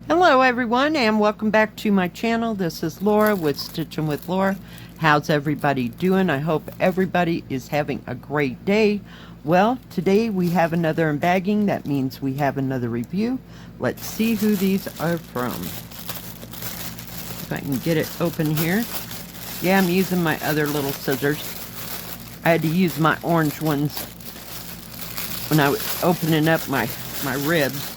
Hello everyone and welcome back to my channel. This is Laura with Stitching with Laura. How's everybody doing? I hope everybody is having a great day. Well, today we have another unbagging. That means we have another review. Let's see who these are from. If I can get it open here. Yeah, I'm using my other little scissors. I had to use my orange ones when I was opening up my ribs.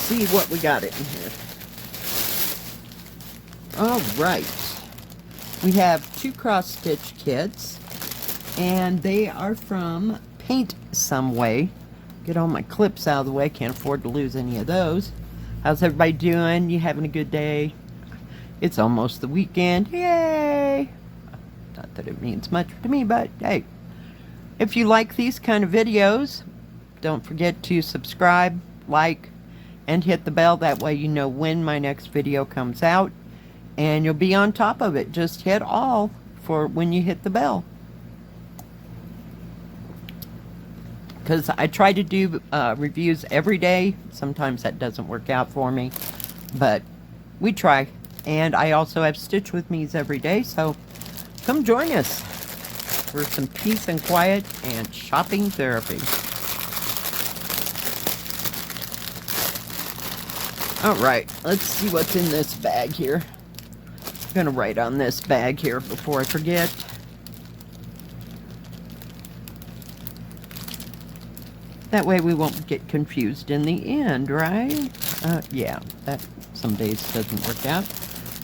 See what we got in here. All right, we have two cross stitch kits and they are from PaintSomeWay. Get all my clips out of the way, can't afford to lose any of those. How's everybody doing? You having a good day? It's almost the weekend. Yay! Not that it means much to me, but hey, if you like these kind of videos, don't forget to subscribe, like, and hit the bell. That way you know when my next video comes out and you'll be on top of it. Just hit all for when you hit the bell, because I try to do reviews every day. Sometimes that doesn't work out for me, but we try. And I also have Stitch With Me's every day, so come join us for some peace and quiet and shopping therapy. Alright, let's see what's in this bag here. I'm going to write on this bag here before I forget. That way we won't get confused in the end, right? Yeah, that some days doesn't work out.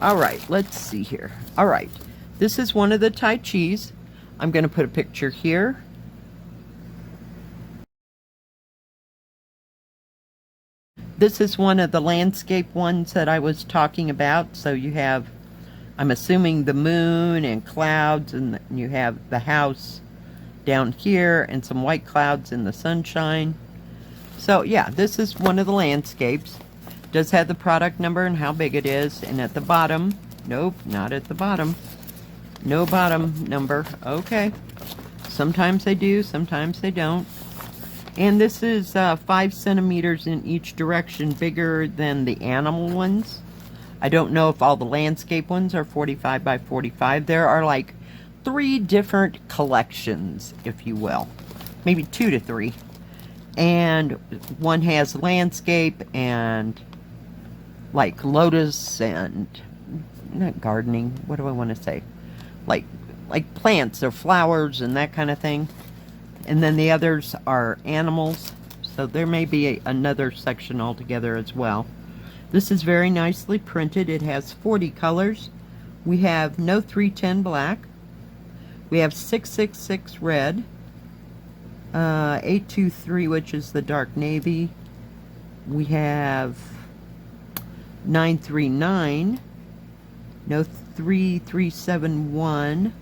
Alright, let's see here. Alright, this is one of the Tai Chi's. I'm going to put a picture here. This is one of the landscape ones that I was talking about. So you have, I'm assuming, the moon and clouds, and you have the house down here and some white clouds in the sunshine. So yeah, this is one of the landscapes. Does have the product number and how big it is. And at the bottom, nope, not at the bottom. No bottom number. Okay. Sometimes they do, sometimes they don't. And this is 5 centimeters in each direction, bigger than the animal ones. I don't know if all the landscape ones are 45 by 45. There are like 3 different collections, if you will. Maybe 2 to 3. And one has landscape and like lotus and, not gardening, what do I want to say? Like plants or flowers and that kind of thing. And then the others are animals, so there may be another section altogether as well. This is very nicely printed. It has 40 colors. We have no 310 black. We have 666 red, 823, which is the dark navy. We have 939, no 3371.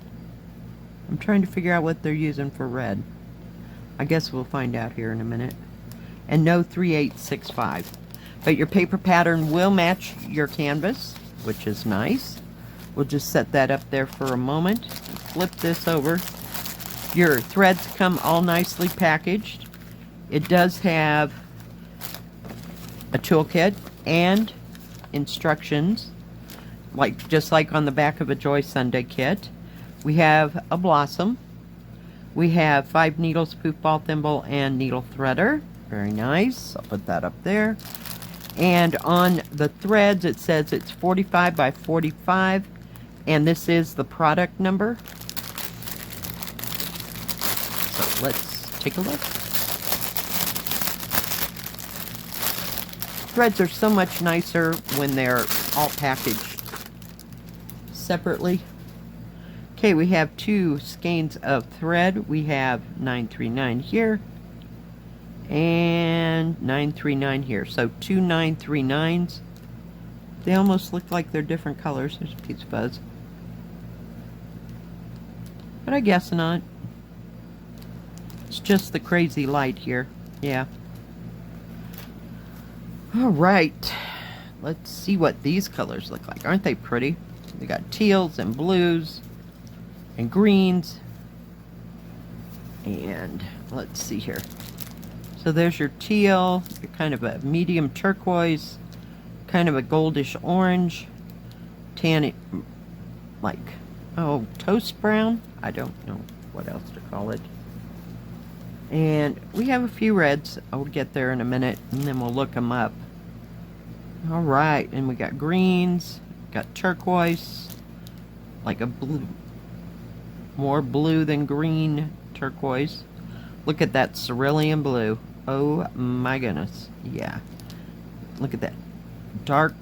I'm trying to figure out what they're using for red. I guess we'll find out here in a minute. And no 3865. But your paper pattern will match your canvas, which is nice. We'll just set that up there for a moment. Flip this over. Your threads come all nicely packaged. It does have a toolkit and instructions, just like on the back of a Joy Sunday kit. We have a blossom. We have 5 needles, poof ball thimble, and needle threader. Very nice. I'll put that up there. And on the threads, it says it's 45 by 45, and this is the product number. So let's take a look. Threads are so much nicer when they're all packaged separately. Okay, we have 2 skeins of thread. We have 939 here and 939 here. So 2 939s. They almost look like they're different colors. There's a piece of fuzz. But I guess not. It's just the crazy light here. Yeah. Alright. Let's see what these colors look like. Aren't they pretty? We got teals and blues. and greens. And let's see here. So there's your teal, your kind of a medium turquoise, kind of a goldish orange, tan, like, oh, toast brown? I don't know what else to call it. And we have a few reds. I'll get there in a minute, and then we'll look them up. All right, and we got greens, got turquoise, like a blue, more blue than green turquoise. Look at that cerulean blue. Oh my goodness. Yeah. Look at that. Dark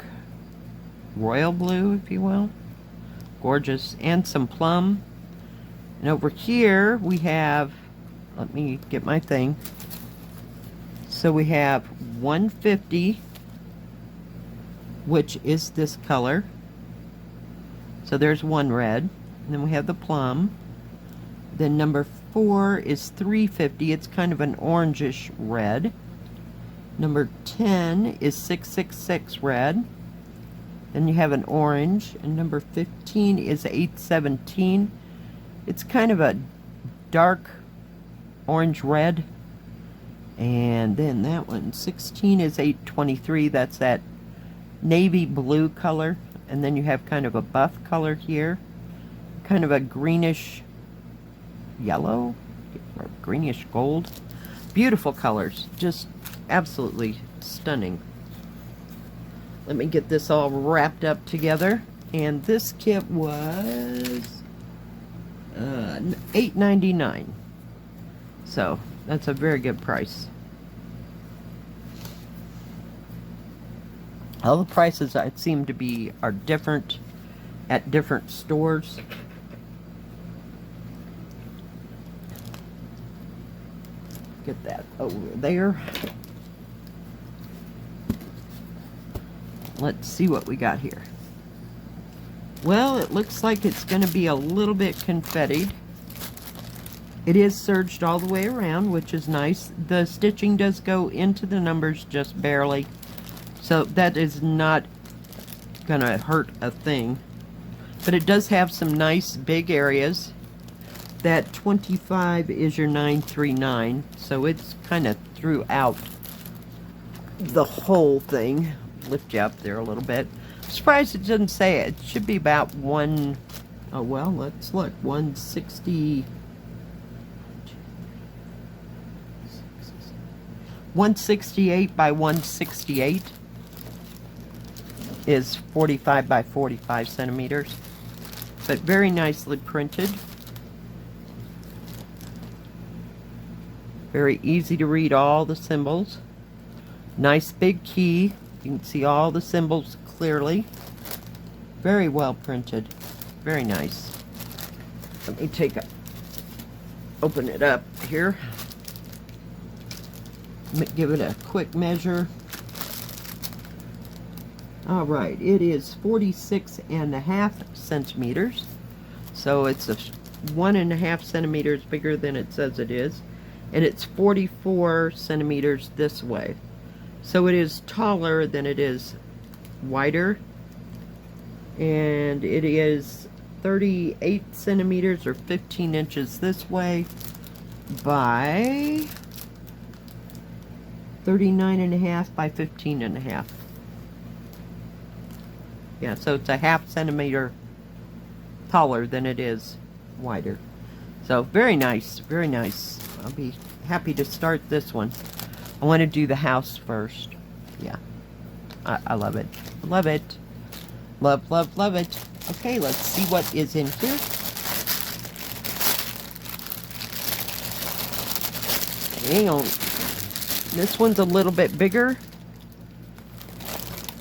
royal blue, if you will. Gorgeous. And some plum. And over here we have, let me get my thing. So we have 150, which is this color. So there's one red. And then we have the plum. Then number 4 is 350. It's kind of an orangish red. Number 10 is 666 red. Then you have an orange. And number 15 is 817. It's kind of a dark orange red. And then that one, 16 is 823. That's that navy blue color. And then you have kind of a buff color here. Kind of a greenish yellow or greenish gold. Beautiful colors, just absolutely stunning. Let me get this all wrapped up together. And this kit was $8.99. So that's a very good price. All the prices I seem to be are different at different stores. Get that over there. Let's see what we got here. Well, it looks like it's going to be a little bit confettied. It is serged all the way around, which is nice. The stitching does go into the numbers just barely, so that is not going to hurt a thing. But it does have some nice big areas. That 25 is your 939, so it's kind of throughout the whole thing. Lift you up there a little bit. I'm surprised it doesn't say it. It should be about one, oh well, let's look, 160, 168 by 168 is 45 by 45 centimeters, but very nicely printed. Very easy to read all the symbols. Nice big key. You can see all the symbols clearly. Very well printed. Very nice. Let me open it up here. Give it a quick measure. All right, it is 46.5 centimeters. So it's 1.5 centimeters bigger than it says it is. And it's 44 centimeters this way. So it is taller than it is wider. And it is 38 centimeters or 15 inches this way by 39.5 by 15.5. Yeah, so it's a half centimeter taller than it is wider. So very nice, very nice. I'll be happy to start this one. I want to do the house first. Yeah, I love it. Love it. Love, love, love it. Okay, let's see what is in here. Hang on. This one's a little bit bigger.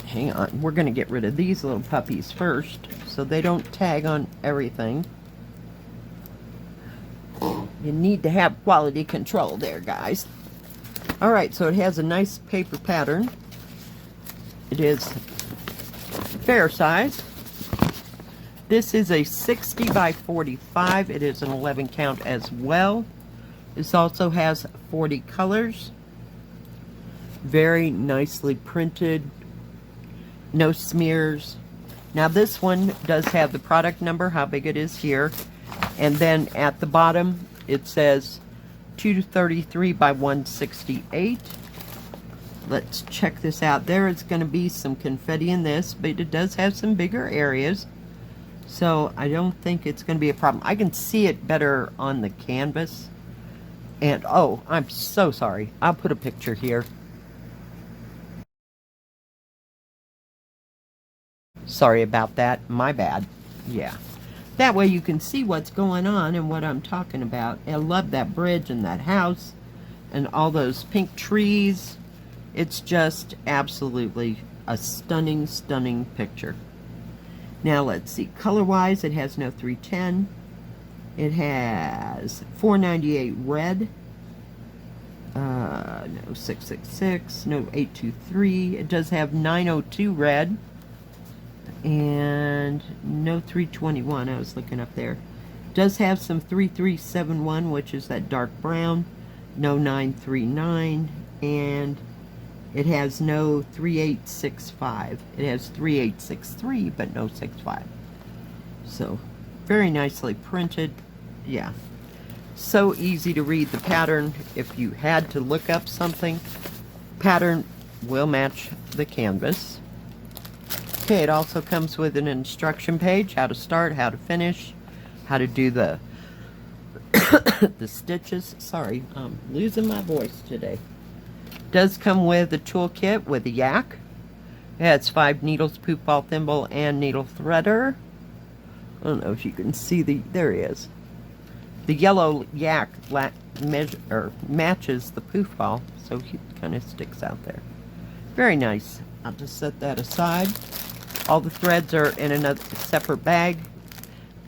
Hang on. We're going to get rid of these little puppies first so they don't tag on everything. You need to have quality control there, guys. Alright, so it has a nice paper pattern. It is fair size. This is a 60 by 45. It is an 11 count as well. This also has 40 colors. Very nicely printed. No smears. Now this one does have the product number, how big it is here. And then at the bottom, it says 233 by 168. Let's check this out. There is going to be some confetti in this, but it does have some bigger areas. So I don't think it's going to be a problem. I can see it better on the canvas. And, oh, I'm so sorry. I'll put a picture here. Sorry about that. My bad. Yeah. That way you can see what's going on and what I'm talking about. I love that bridge and that house and all those pink trees. It's just absolutely a stunning, stunning picture. Now let's see. Color-wise, it has no 310. It has 498 red. No 666. No 823. It does have 902 red. And no 321. I was looking up there. It does have some 3371, which is that dark brown. No 939. And it has no 3865. It has 3863, but no 65. So, very nicely printed. Yeah. So easy to read the pattern. If you had to look up something, pattern will match the canvas. Okay, it also comes with an instruction page, how to start, how to finish, how to do the the stitches. Sorry, I'm losing my voice today. Does come with a toolkit with a yak. It has 5 needles, poop ball thimble, and needle threader. I don't know if you can see there he is. The yellow yak matches the poof ball, so he kind of sticks out there. Very nice. I'll just set that aside. All the threads are in another separate bag.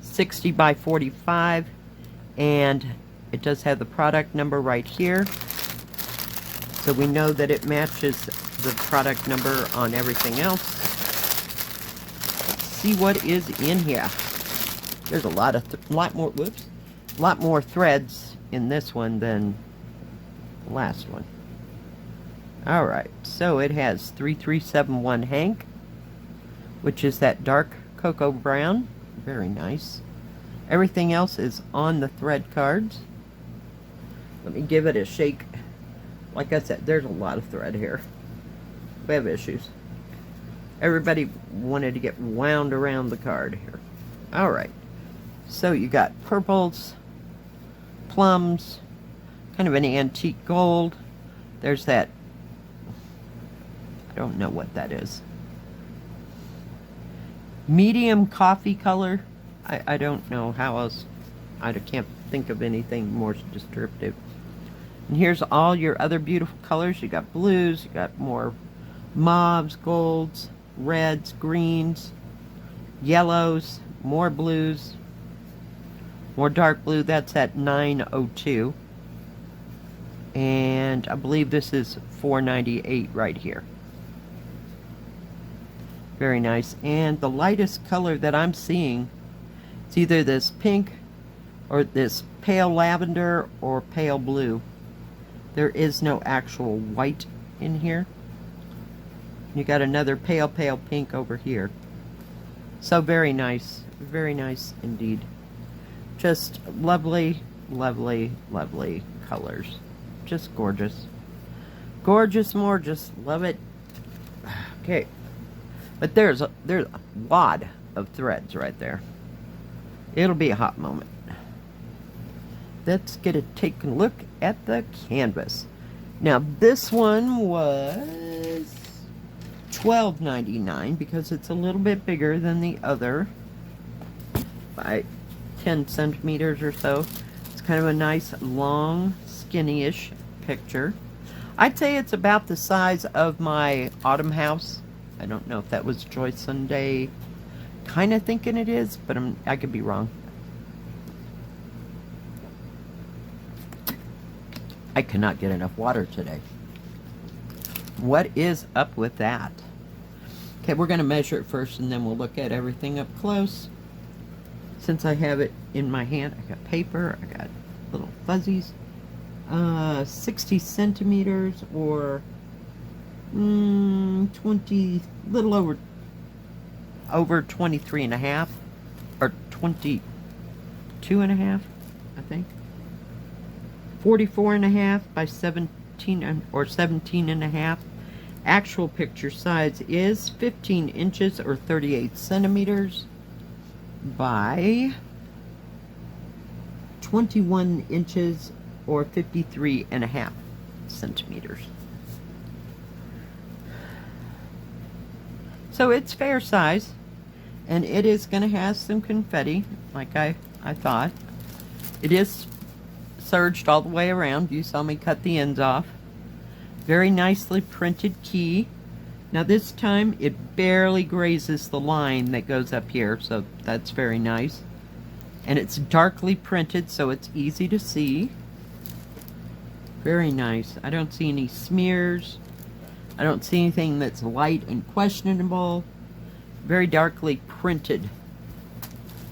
60 by 45, and it does have the product number right here. So we know that it matches the product number on everything else. Let's see what is in here. There's a lot more threads in this one than the last one. All right, so it has 3371 Hank, which is that dark cocoa brown. Very nice. Everything else is on the thread cards. Let me give it a shake. Like I said, there's a lot of thread here. We have issues. Everybody wanted to get wound around the card here. All right. So you got purples, plums, kind of an antique gold. There's that, I don't know what that is. Medium coffee color. I don't know how else. I can't think of anything more descriptive. And here's all your other beautiful colors. You got blues, you got more mauves, golds, reds, greens, yellows, more blues, more dark blue. That's at 902. And I believe this is 498 right here. Very nice. And the lightest color that I'm seeing, it's either this pink or this pale lavender or pale blue. There is no actual white in here. You got another pale pink over here. So very nice indeed. Just lovely, lovely, lovely colors. Just gorgeous. Gorgeous, gorgeous. Love it. Okay. But there's a wad of threads right there. It'll be a hot moment. Let's take a look at the canvas. Now this one was $12.99 because it's a little bit bigger than the other by 10 centimeters or so. It's kind of a nice long skinny-ish picture. I'd say it's about the size of my autumn house. I don't know if that was Joy Sunday. Kind of thinking it is, but I could be wrong. I cannot get enough water today. What is up with that? Okay, we're going to measure it first and then we'll look at everything up close. Since I have it in my hand, I got paper, I got little fuzzies. 60 centimeters or 20, little over 23 and a half, or 20, 2.5, I think. 44.5 by 17 or 17.5. Actual picture size is 15 inches or 38 centimeters by 21 inches or 53.5 centimeters. So it's fair size, and it is going to have some confetti, like I thought. It is serged all the way around. You saw me cut the ends off. Very nicely printed key. Now this time it barely grazes the line that goes up here, so that's very nice. And it's darkly printed, so it's easy to see. Very nice. I don't see any smears. I don't see anything that's light and questionable. Very darkly printed.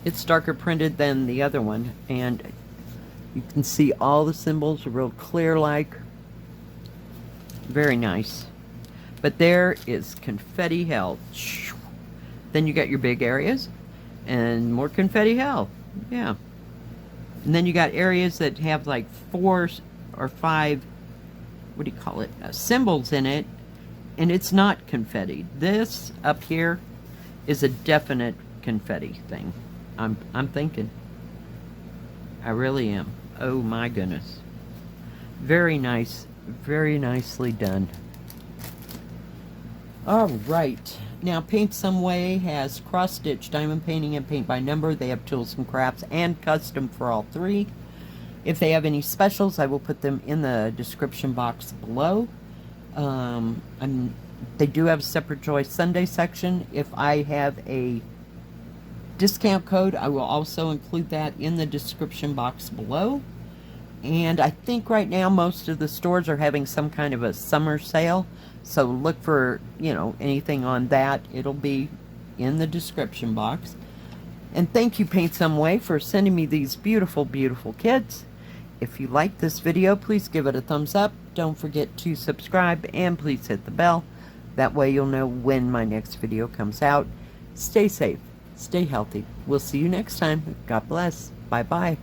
It's darker printed than the other one, and you can see all the symbols are real clear like. Very nice. But there is confetti hell. Then you got your big areas and more confetti hell. Yeah. And then you got areas that have like 4 or 5, what do you call it, symbols in it, and it's not confetti. This up here is a definite confetti thing. I'm thinking. I really am. Oh my goodness. Very nice. Very nicely done. Alright. Now PaintSomeWay has cross-stitch, diamond painting, and paint by number. They have tools and crafts and custom for all three. If they have any specials, I will put them in the description box below. They do have a separate Joy Sunday section. If I have a discount code, I will also include that in the description box below. And I think right now most of the stores are having some kind of a summer sale, so look for, you know, anything on that. It'll be in the description box. And thank you PaintSomeWay for sending me these beautiful, beautiful kits. If you like this video, please give it a thumbs up. Don't forget to subscribe, and please hit the bell. That way you'll know when my next video comes out. Stay safe. Stay healthy. We'll see you next time. God bless. Bye-bye.